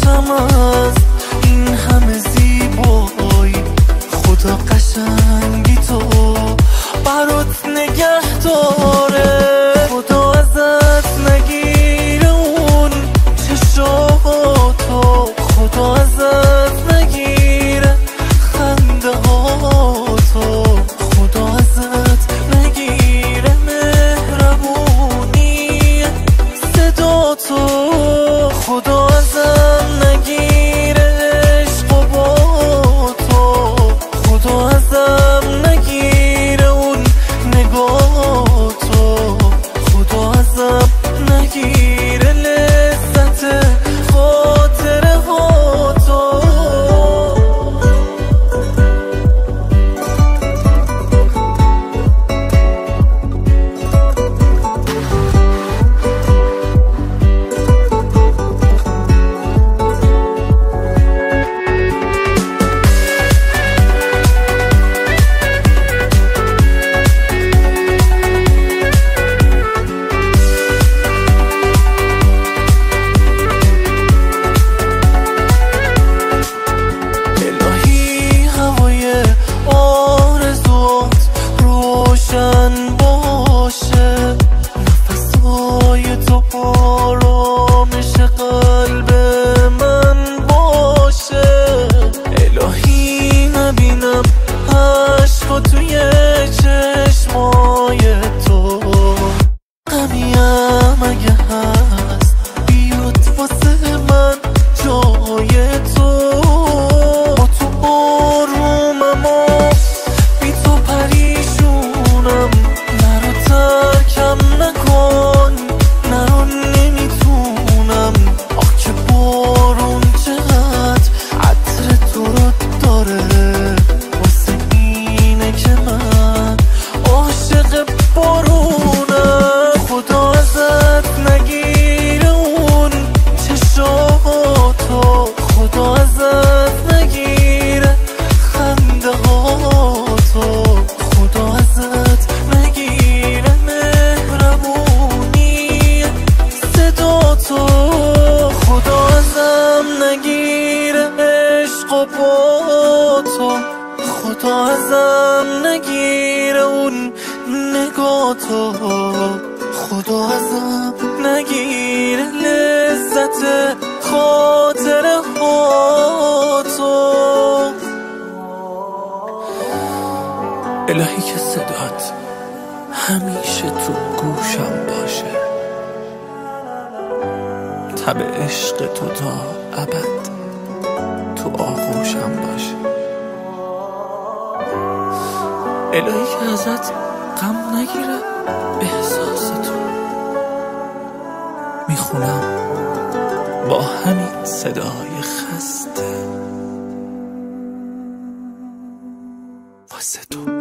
باشم از این همه زیبایی. خدا قشنگی تو برات نگه داره، خدا ازت نگیره اون چشاتو، خدا ازت نگیره خنده هاتو، خدا ازت نگیره مهربونی صداتو، خدا ازم نگیره عشق و با تو، خدا ازم نگیره اون نگاتو، خدا ازم نگیره لذت خاطره هاتو. خدا ازم نگیره اون نگاتو، خدا ازم نگیره لذت خاطره هاتو. الهی که صدات همیشه تو گوشم باشه، تب عشق تو تا ابد تو آغوشم باشه. الهی که ازت غم نگیره احساس تو، میخونم با همین صدای خسته واسه تو.